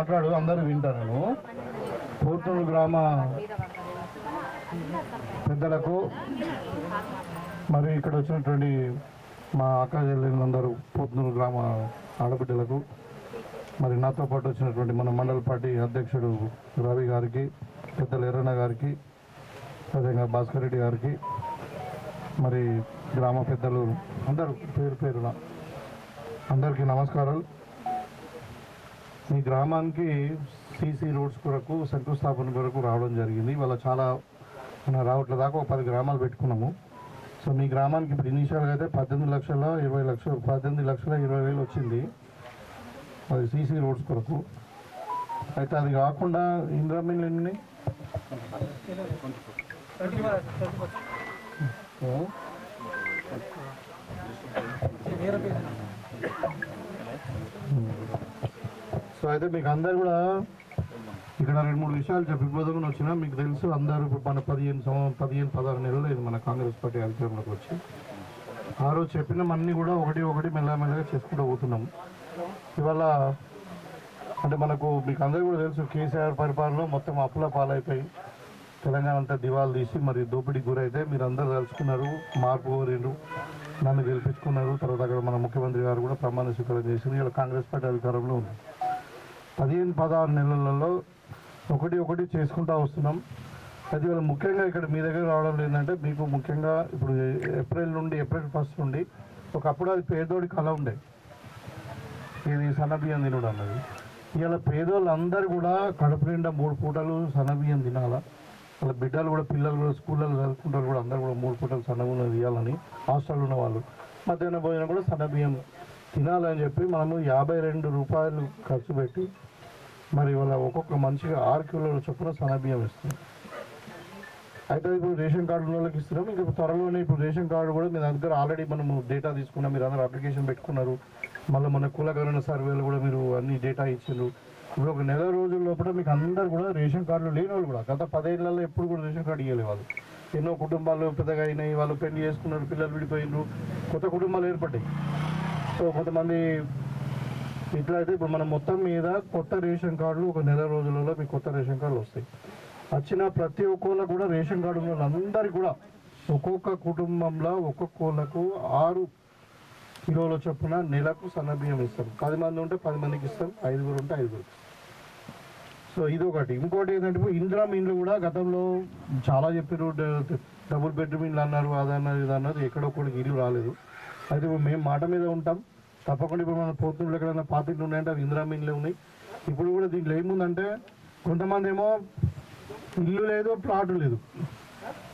మాట్లాడు, అందరూ వింటాను. పోర్టూరు గ్రామ పెద్దలకు మరి ఇక్కడ వచ్చినటువంటి మా అక్క చెల్లెలందరూ పోర్టూరు గ్రామ ఆడబిడ్డలకు మరి నాతో పాటు వచ్చినటువంటి మన మండల పార్టీ అధ్యక్షుడు రవి గారికి, పెద్దలు ఎర్రన్న గారికి, అదేవిధంగా భాస్కర్ రెడ్డి గారికి, మరి గ్రామ పెద్దలు అందరూ పేరు పేరున అందరికీ నమస్కారాలు. మీ గ్రామానికి సీసీ రోడ్స్ కొరకు శంకుస్థాపన కొరకు రావడం జరిగింది. ఇవాళ చాలా రావట్ల దాకా 10 గ్రామాలు పెట్టుకున్నాము. సో మీ గ్రామానికి ఇప్పుడు ఇనీషియల్గా అయితే 18,20,000 వచ్చింది, అది సీసీ రోడ్స్ కొరకు. అయితే అది కాకుండా ఇంద్రమిల్ ఎన్ని సో అయితే మీకు అందరు కూడా ఇక్కడ 2-3 విషయాలు చెప్పిపోదామని వచ్చినా. మీకు తెలుసు అందరూ మన 15-16 నెలలు ఇది మన కాంగ్రెస్ పార్టీ అధికారంలోకి వచ్చి ఆ రోజు చెప్పినవన్నీ కూడా ఒకటి మెల్లమెల్లగా చేసుకుంటూ పోతున్నాం. ఇవాళ అంటే మనకు మీకు అందరూ కూడా తెలుసు, కేసీఆర్ పరిపాలనలో మొత్తం అప్పుల పాలైపోయి తెలంగాణ అంతా దివాలు తీసి మరి దోపిడీకి గురైతే మీరు అందరూ తలుచుకున్నారు, మార్పు కోరిండ్రు, నన్ను గెలిపించుకున్నారు. తర్వాత అక్కడ మన ముఖ్యమంత్రి గారు కూడా ప్రమాణ స్వీకారం చేసింది. ఇక్కడ కాంగ్రెస్ పార్టీ అధికారంలో ఉంది. 15-16 నెలలలో ఒకటి చేసుకుంటూ వస్తున్నాం. అది ఇవాళ ముఖ్యంగా ఇక్కడ మీ దగ్గర రావడం ఏంటంటే, మీకు ముఖ్యంగా ఇప్పుడు ఏప్రిల్ 1 నుండి ఒకప్పుడు అది పేదోడి కళ ఉండే, ఇది సన్నబియ్యం తినడం అన్నది. ఇవాళ పేదోళ్ళందరూ కూడా కడుపు నిండా 3 పూటలు సన్నబియ్యం తినాలా. వాళ్ళ బిడ్డలు కూడా, పిల్లలు కూడా స్కూళ్ళలో చదువుకుంటారు కూడా, అందరూ కూడా 3 పూటలు సన్నబియ్యం తీయాలని, హాస్టల్లో ఉన్న వాళ్ళు మధ్యాహ్న భోజనం కూడా సన్నబియ్యం తినాలని చెప్పి మనము 52 రూపాయలు ఖర్చు పెట్టి మరి వాళ్ళ ఒక్కొక్క మనిషిగా 6 కిలోల చొప్పున సన్నబియ్యం ఇస్తున్నాం. అయితే ఇప్పుడు రేషన్ కార్డు ఉన్న వాళ్ళకి ఇస్తున్నాం. ఇంకా త్వరలోనే ఇప్పుడు రేషన్ కార్డు కూడా మీ దగ్గర ఆల్రెడీ మనము డేటా తీసుకున్నాం, మీరు అందరూ అప్లికేషన్ పెట్టుకున్నారు. మళ్ళీ మన కులగణన సర్వేలు కూడా మీరు అన్ని డేటా ఇచ్చారు. ఇప్పుడు ఒక నెల రోజుల లోపల మీకు అందరు కూడా రేషన్ కార్డులు లేని వాళ్ళు కూడా గత 10 ఏళ్లలో ఎప్పుడు కూడా రేషన్ కార్డు ఇవ్వలేదు. వాళ్ళు ఎన్నో కుటుంబాలు పెద్దగా అయినాయి, వాళ్ళు పెళ్లి చేసుకున్నారు, పిల్లలు విడిపోయినారు, కొత్త కుటుంబాలు ఏర్పడ్డాయి. సో కొంతమంది ఇట్లా అయితే ఇప్పుడు మనం మొత్తం మీద కొత్త రేషన్ కార్డులు ఒక నెల రోజులలో మీకు కొత్త రేషన్ కార్డులు వస్తాయి. వచ్చిన ప్రతి ఒక్కళ్ళకు కూడా రేషన్ కార్డు ఉన్న వాళ్ళందరికీ కూడా ఒక్కొక్క కుటుంబంలో ఒక్కొక్కళ్ళకు 6 కిలోల చొప్పున నెలకు సన్నబియ్యం ఇస్తాం. 10 మంది ఉంటే 10 మందికి ఇస్తాం, 5 ఉంటే 5. సో ఇదొకటి. ఇంకోటి ఏంటంటే ఇందిరా ఇండ్లు కూడా గతంలో చాలా చెప్పారు, డబుల్ బెడ్రూమ్ ఇండ్లు అన్నారు, అదన్నారు ఇదన్నారు, ఎక్కడొక్కడికి ఇల్లు రాలేదు. అయితే ఇప్పుడు మేము మాట మీద ఉంటాం తప్పకుండా. ఇప్పుడు మన పోతుండ్లు ఎక్కడైనా పాత ఇండ్లు ఉన్నాయంటే అవి ఇందిరా ఇండ్లే ఉన్నాయి. ఇప్పుడు కూడా దీంట్లో ఏముందంటే కొంతమంది ఏమో ఇల్లు లేదు, ప్లాట్లు లేదు,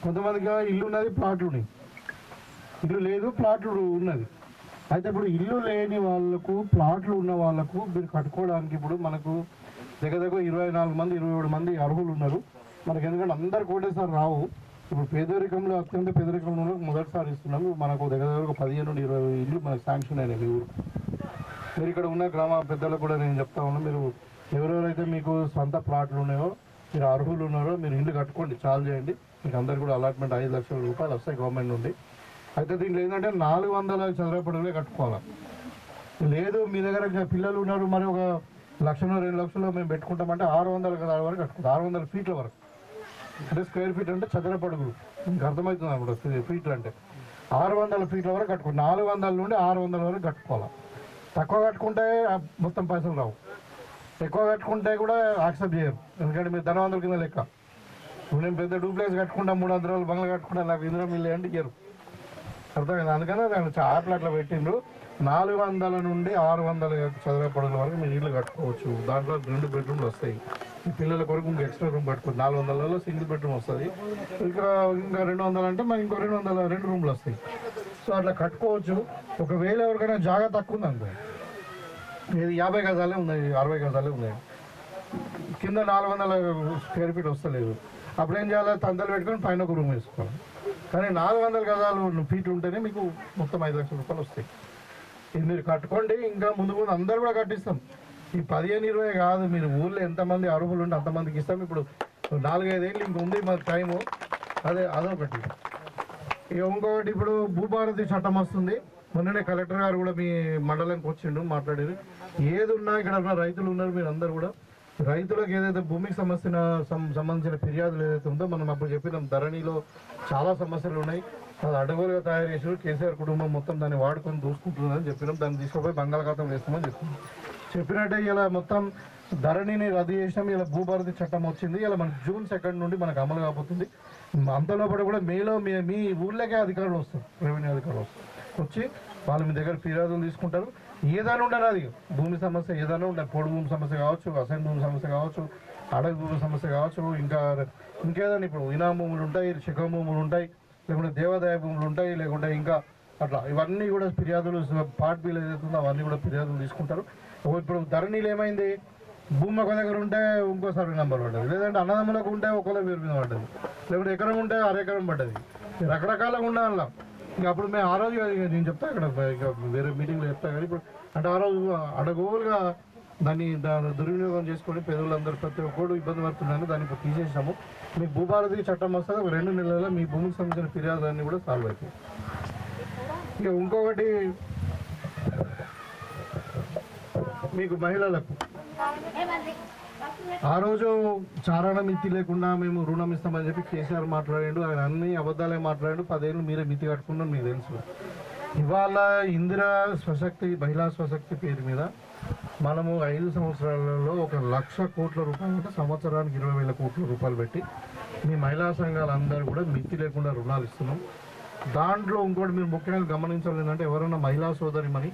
కొంతమందికి ఇల్లు ఉన్నది, ప్లాట్లు ఉన్నాయి, ఇల్లు లేదు, ప్లాట్లు ఉన్నది. అయితే ఇప్పుడు ఇల్లు లేని వాళ్ళకు, ప్లాట్లు ఉన్న వాళ్ళకు మీరు కట్టుకోవడానికి ఇప్పుడు మనకు దగ్గర 24 మంది 27 మంది అర్హులు ఉన్నారు మనకు. ఎందుకంటే అందరికి ఒకటేసారి రావు. ఇప్పుడు పేదరికంలో అత్యంత పేదరికంలో మొదటిసారి ఇస్తున్నాము. మనకు దగ్గర 15-20 ఇల్లు మనకు శాంక్షన్ అయినాయి. మీరు ఇక్కడ ఉన్న గ్రామ పెద్దలకు కూడా నేను చెప్తా ఉన్నా, మీరు ఎవరెవరైతే మీకు సొంత ప్లాట్లు ఉన్నాయో, మీరు అర్హులు ఉన్నారో మీరు ఇల్లు కట్టుకోండి, చాలు చేయండి. మీకు అందరు కూడా అలాట్మెంట్ 5 లక్షల రూపాయలు వస్తాయి గవర్నమెంట్ నుండి. అయితే దీంట్లో ఏంటంటే 400 చదరపు అడుగులే కట్టుకోవాలి. లేదు మీ దగ్గర పిల్లలు ఉన్నారు, మరి 1 లక్షనో 2 లక్షలు మేము పెట్టుకుంటామంటే 600 గదాల వరకు కట్టుకుంటాం. 600 ఫీట్ల వరకు అంటే స్క్వేర్ ఫీట్ అంటే చదరపు అడుగులు, మీకు అర్థమవుతుంది అప్పుడు ఫీట్లు అంటే 600 ఫీట్ల వరకు కట్టుకోండి. 400 నుండి 600 వరకు కట్టుకోవాలి. తక్కువ కట్టుకుంటే మొత్తం పైసలు రావు, ఎక్కువ కట్టుకుంటే కూడా యాక్సెప్ట్ చేయరు. ఎందుకంటే మీరు ధనవంతుల కింద లెక్క. ఇప్పుడు నేను పెద్ద డూప్లెక్స్ కట్టుకుంటా, 300 రోజులు బంగ్లా కట్టుకుంటా, నాకు ఇందులో మిల్లు అంటే ఇయ్యరు. అర్థమైంది. అందుకనే దాన్ని చాట్లు అట్లా పెట్టిండ్రు. 400 నుండి 600 చదరపు అడుగుల వరకు మీరు ఇల్లు కట్టుకోవచ్చు. దాంట్లో 2 బెడ్రూమ్లు వస్తాయి. ఈ పిల్లల కొరకు ఇంక ఎక్స్ట్రా రూమ్ కట్టుకోవచ్చు. 400లలో సింగిల్ బెడ్రూమ్ వస్తుంది. ఇంకా 200 అంటే మనకి ఇంకో 2 రూమ్లు వస్తాయి. సో అట్లా కట్టుకోవచ్చు. ఒకవేళ ఎవరికైనా జాగా తక్కువ ఉంది అనుకో, ఇది 50 గజాలే ఉన్నాయి, 60 గజాలే ఉన్నాయి, కింద 400 స్క్వేర్ ఫీట్ వస్తలేదు, అప్పుడు ఏం చేయాలి? తంతలు పెట్టుకొని పైన ఒక రూమ్ వేసుకోవాలి. కానీ 400 గజాలు ఫీట్లు ఉంటేనే మీకు మొత్తం 5 లక్షల రూపాయలు వస్తాయి. ఇది మీరు కట్టుకోండి. ఇంకా ముందు అందరూ కూడా కట్టిస్తాం. ఈ 15-20 కాదు, మీరు ఊళ్ళో ఎంతమంది అర్హులు ఉంటే అంతమందికి ఇస్తాం. ఇప్పుడు 4-5 ఏళ్ళు ఇంక ఉంది మన టైము. అదొకటి. ఇక ఇంకొకటి, ఇప్పుడు భూభారతి చట్టం వస్తుంది. మొన్ననే కలెక్టర్ గారు కూడా మీ మండలానికి వచ్చిండు, మాట్లాడారు. ఏది ఉన్నా ఇక్కడ ఉన్న రైతులు ఉన్నారు, మీరు అందరు కూడా రైతులకు ఏదైతే భూమికి సంబంధించిన ఫిర్యాదులు ఏదైతే ఉందో మనం అప్పుడు చెప్పినాం, ధరణిలో చాలా సమస్యలు ఉన్నాయి, అది అడవులుగా తయారు చేసారు, కేసీఆర్ కుటుంబం మొత్తం దాన్ని వాడుకొని దూసుకుంటుందని చెప్పినాం, దాన్ని తీసుకుపోయి బంగాళాఖాతం వేస్తామని చెప్పినట్టే ఇలా మొత్తం ధరణిని రద్దు చేసినాం. ఇలా భూభారతి చట్టం వచ్చింది, ఇలా మనకు June 2 నుండి మనకు అమలు కాబోతుంది. అంతలోపల కూడా మేలో మీ ఊళ్ళకే అధికారులు వస్తారు, రెవెన్యూ అధికారులు వస్తారు, వచ్చి వాళ్ళు మీ దగ్గర ఫిర్యాదులు తీసుకుంటారు. ఏదైనా ఉండదు, అది భూమి సమస్య ఏదైనా ఉండదు, పొడి భూమి సమస్య కావచ్చు, అసైన్ భూమి సమస్య కావచ్చు, అడవి భూమి సమస్య కావచ్చు, ఇంకేదైనా ఇప్పుడు ఇనాం భూములు ఉంటాయి, శిఖం భూములు ఉంటాయి, లేకుంటే దేవాదాయ భూములు ఉంటాయి, లేకుంటే ఇంకా అట్లా ఇవన్నీ కూడా ఫిర్యాదులు పార్ట్ బిల్ ఏదైతుందో అవన్నీ కూడా ఫిర్యాదులు తీసుకుంటారు. ఇప్పుడు ధరణిలో ఏమైంది, భూమి ఒక దగ్గర ఉంటే ఇంకో సర్వే నెంబర్ పడ్డది, లేదంటే అన్నదమ్ములకు ఉంటే ఒకళ్ళ పేరు మీద పడ్డది, లేకుంటే ఎకరం ఉంటే అరెకరం పడ్డది, రకరకాలుగా ఉండాల. ఇంకా అప్పుడు మేము ఆ రోజు నేను చెప్తా ఇక్కడ ఇంకా వేరే మీటింగ్లో చెప్తా, కానీ ఇప్పుడు అంటే ఆ రోజు అడగోలుగా దాన్ని దుర్వినియోగం చేసుకొని పేదలందరూ ప్రతి ఒక్కరు ఇబ్బంది పడుతున్నారని దాన్ని ఇప్పుడు తీసేసాము. మీకు భూభారతి చట్టం వస్తుంది, 2 నెలల్లో మీ భూమికి సంబంధించిన ఫిర్యాదులన్నీ కూడా సాల్వ్ అవుతాయి. ఇక ఇంకొకటి మీకు మహిళలకు ఆ రోజు చారణ మితి లేకుండా మేము రుణం ఇస్తామని చెప్పి కేసీఆర్ మాట్లాడాడు, ఆయన అన్ని అబద్ధాలే మాట్లాడాడు. 10 ఏళ్ళు మీరే మితి కట్టుకున్నాను మీకు తెలుసు. ఇవాళ ఇందిరా స్వశక్తి మహిళా స్వశక్తి పేరు మీద మనము 5 సంవత్సరాలలో 1,00,000 కోట్ల రూపాయలు అంటే సంవత్సరానికి 20,000 కోట్ల రూపాయలు పెట్టి మీ మహిళా సంఘాలందరూ కూడా మితి లేకుండా రుణాలు ఇస్తున్నాం. దాంట్లో ఇంకోటి మీరు ముఖ్యంగా గమనించాలి ఏంటంటే, ఎవరైనా మహిళా సోదరిమని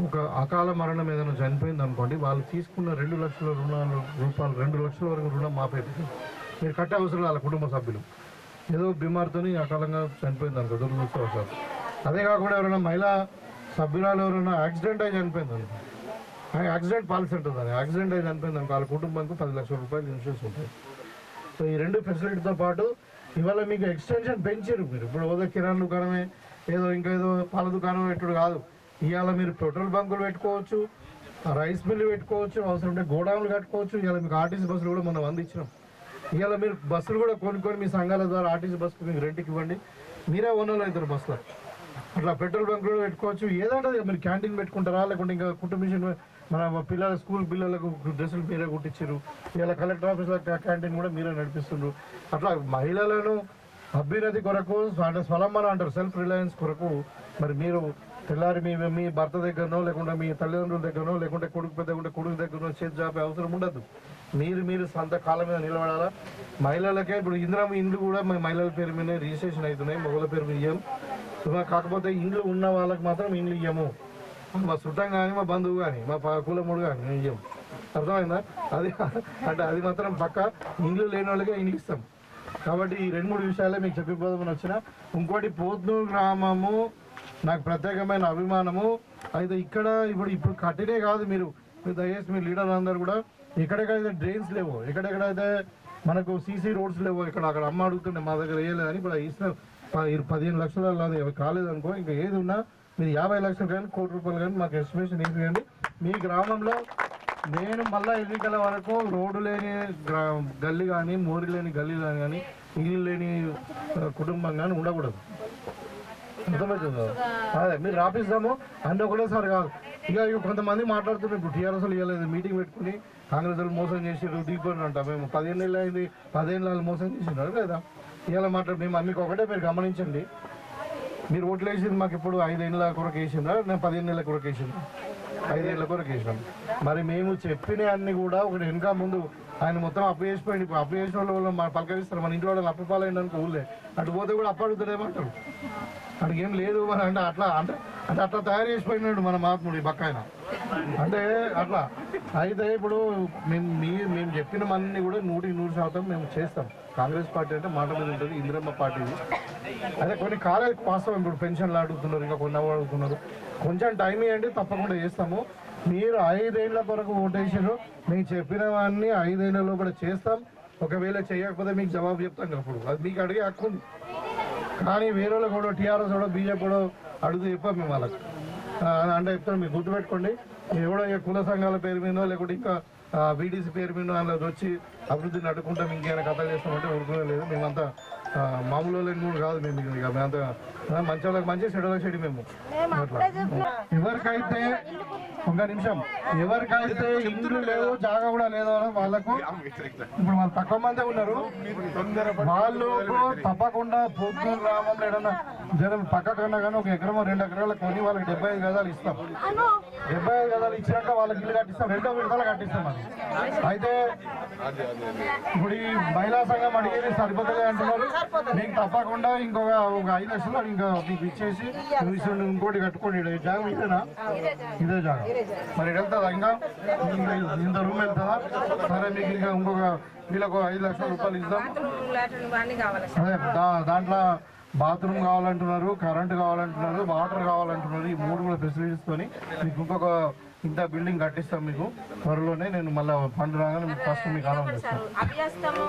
ఒక అకాల మరణం ఏదైనా చనిపోయింది అనుకోండి, వాళ్ళు తీసుకున్న 2 లక్షల రూపాయలు 2 లక్షల వరకు రుణం మాపేది మీరు కట్టే అవసరం వాళ్ళ కుటుంబ సభ్యులు. ఏదో బీమార్తో అకాలంగా చనిపోయింది అనుకో, దురదృష్టవశాలు. అదే కాకుండా ఎవరైనా మహిళా సభ్యురాలు ఎవరైనా యాక్సిడెంట్ అయి చనిపోయింది అనుకో, యాక్సిడెంట్ పాలసీ ఉంటుంది, యాక్సిడెంట్ అయి చనిపోయింది అనుకో, వాళ్ళ కుటుంబానికి 10 లక్షల రూపాయలు ఇన్సూరెన్స్ ఉంటుంది. సో ఈ 2 ఫెసిలిటీతో పాటు ఇవాళ మీకు ఎక్స్టెన్షన్ పెంచారు. మీరు ఇప్పుడు ఏదో కిరాణా దుకాణమే, ఏదో ఇంకా ఏదో పాల దుకాణం పెట్టుడు కాదు. ఇవాళ మీరు పెట్రోల్ బంకులు పెట్టుకోవచ్చు, రైస్ మిల్లు పెట్టుకోవచ్చు, అవసరం ఉంటే గోడౌన్లు కట్టుకోవచ్చు. ఇవాళ మీకు ఆర్టీసీ బస్సులు కూడా మనం అందించినాం. ఇవాళ మీరు బస్సులు కూడా కొనుక్కొని మీ సంఘాల ద్వారా ఆర్టీసీ బస్సుకు మీకు రెంట్కి ఇవ్వండి, మీరే ఓనర్లు అవుతారు బస్సులో. అట్లా పెట్రోల్ బంకులు కూడా పెట్టుకోవచ్చు. ఏదంటే మీరు క్యాంటీన్ పెట్టుకుంటారా, లేకుంటే ఇంకా కుటుంబిషన్ మన పిల్లల స్కూల్ పిల్లలకు డ్రెస్సులు మీరే కుట్టించారు. ఇలా కలెక్టర్ ఆఫీస్లో క్యాంటీన్ కూడా మీరే నడిపిస్తున్నారు. అట్లా మహిళలను అభ్యున్నతి కొరకు అంటే స్వలంబన అంటారు, సెల్ఫ్ రిలయన్స్ కొరకు మరి మీరు తెల్లారి మీ భర్త దగ్గరనో లేకుంటే మీ తల్లిదండ్రుల దగ్గరనో లేకుంటే కొడుకు పెద్ద ఉంటే కొడుకు దగ్గరనో చేతి జాపే అవసరం ఉండదు. మీరు సొంత కాలం మీద నిలబడాలా. మహిళలకే ఇప్పుడు ఇండ్లు కూడా మహిళల పేరు మీద రిజిస్ట్రేషన్ అవుతున్నాయి, మగల పేరు మీద ఇయ్యం. కాకపోతే ఇండ్లు ఉన్న వాళ్ళకి మాత్రం ఇండ్లు ఇయ్యము. మా చుట్టం కానీ మా బంధువు కానీ మా కులముడు కానీ మేము ఇయ్యము. అర్థమైందా? అది మాత్రం పక్క ఇండ్లు లేని వాళ్ళకే ఇండ్లు ఇస్తాం. కాబట్టి ఈ 2-3 విషయాలే మీకు చెప్పిపోదామని వచ్చిన. ఇంకోటి పోత్నూరు గ్రామము నాకు ప్రత్యేకమైన అభిమానము. అయితే ఇక్కడ ఇప్పుడు కట్టినే కాదు, మీరు దయచేసి మీ లీడర్ అందరూ కూడా ఎక్కడెక్కడైతే డ్రైన్స్ లేవో, ఎక్కడెక్కడైతే మనకు సీసీ రోడ్స్ లేవో, అక్కడ అమ్మ అడుగుతుండే మా దగ్గర వేయలేదని ఇప్పుడు ఇచ్చిన 15 లక్షలు అది కాలేదనుకో, ఇంకా ఏది ఉన్నా మీరు 50 లక్షలు కానీ 1 కోటి రూపాయలు కానీ మాకు ఎస్టిమేషన్ వేయండి. మీ గ్రామంలో నేను మళ్ళీ ఎన్నికల వరకు రోడ్డు లేని గల్లీ కానీ, మోరి లేని గల్లీ కానీ, ఇల్లు లేని కుటుంబం కానీ ఉండకూడదు. అర్థమవుతుంది? అదే మీరు రాపిస్తాము అన్నీ ఒకటేసారి కాదు. ఇక కొంతమంది మాట్లాడుతున్నారు, ఇప్పుడు టీఆర్ఎస్ ఇవ్వలేదు, మీటింగ్ పెట్టుకుని కాంగ్రెస్ వాళ్ళు మోసం చేసారు దిగిపోయిన అంట. మేము 15 ఏళ్ళు అయింది, 15 ఏళ్ళు మోసం చేసినారు లేదా? ఇలా మేము మీకు ఒకటే మీరు గమనించండి, మీరు ఓట్లు వేసింది మాకు ఇప్పుడు 5 ఏళ్ళ కొరకు వేసిందా, నేను 15 ఏళ్ళ కొరకు వేసిందా? 5 ఏళ్ళ కొరకు వేసినాం. మరి మేము చెప్పిన అన్ని కూడా ఒకటి వెనక ముందు ఆయన మొత్తం అప్పు చేసిపోయింది. ఇప్పుడు అప్పు చేసిన వాళ్ళు పలకరిస్తారు, మన ఇంట్లో వాళ్ళు అప్పు పాలైంది అనుకో ఊళ్ళే, అటు పోతే కూడా అప్పు అడుగుతాడేమంటారు, అడిగి ఏం లేదు అని అంటే అట్లా తయారు చేసిపోయినాడు మన మహాత్ముడు ఈ బక్కాయన. అంటే అట్లా అయితే ఇప్పుడు మేము చెప్పినవన్నీ కూడా 100% మేము చేస్తాం. కాంగ్రెస్ పార్టీ అంటే మాట మీద ఉంటుంది, ఇందిరమ్మ పార్టీది. అదే కొన్ని కాలేజీకి వాస్తవం, ఇప్పుడు పెన్షన్లు అడుగుతున్నారు, ఇంకా కొన్ని అడుగుతున్నారు, కొంచెం టైం ఇవ్వండి, తప్పకుండా చేస్తాము. మీరు 5 ఏళ్ల కొరకు ఓటేసారు, మేము చెప్పినవన్నీ 5 ఏళ్ల లోపల చేస్తాం. ఒకవేళ చేయకపోతే మీకు జవాబు చెప్తాం. అప్పుడు అది మీకు అడిగే హక్కు ఉంది. కానీ వేరే వాళ్ళు కూడా టీఆర్ఎస్ కూడా బీజేపీ కూడా అడుగుతూ చెప్పాం మేము వాళ్ళకి. అంటే చెప్తాను, మీరు గుర్తుపెట్టుకోండి, ఎవడో కుల సంఘాల పేరు మీద లేకుంటే ఇంకా బీడీసీ పేరు మీద అందులో వచ్చి అభివృద్ధిని అడ్డుకుంటాం, ఇంకేమైనా కథలు చేస్తామంటే ఊరుకునే లేదు. మేమంతా మామూలు వాళ్ళకి కూడా కాదు మేము ఇక మేమంతా మంచి వాళ్ళకి మంచి చెడులకు చెడు మేము అట్లా ఎవరికైతే ఒక నిమిషం ఎవరికైతే ఇండ్లు లేవు జాగా కూడా లేదో వాళ్ళకు ఇప్పుడు వాళ్ళు తక్కువ మందే ఉన్నారు వాళ్ళు తప్పకుండా పొద్దున్న గ్రామంలో ఏదన్నా జనం పక్కకన్నా కానీ ఒక ఎకరమో 2 ఎకరాలు కొని వాళ్ళకి 75 గదాలు ఇస్తాం 75 గదాలు ఇచ్చినాక వాళ్ళకి ఇల్లు కట్టిస్తాం 2వ విడతలు కట్టిస్తాం అది అయితే ఇప్పుడు ఈ మహిళా సంఘం అడిగేది సరిపోతుంది అంటున్నారు మీకు తప్పకుండా ఇంకొక 5 లక్షలు ఇంకా మీకు ఇచ్చేసి ఇంకోటి కట్టుకోండి జాగా ఇదేనా ఇదే జాగా మరి వెళ్తుందా ఇంకా ఇంత రూమ్ వెళ్తుందా సరే మీకు ఇంకా ఇంకొక వీళ్ళకు 5 లక్షల రూపాయలు ఇద్దాం అదే దాంట్లో బాత్రూమ్ కావాలంటున్నారు కరెంట్ కావాలంటున్నారు వాటర్ కావాలంటున్నారు ఈ 3 కూడా ఫెసిలిటీస్తోని మీకు ఇంకొక ఇంత బిల్డింగ్ కట్టిస్తాం మీకు త్వరలోనే నేను మళ్ళీ ఫండ్ రాగానే ఫస్ట్ మీకు అనౌన్స్ చేస్తాను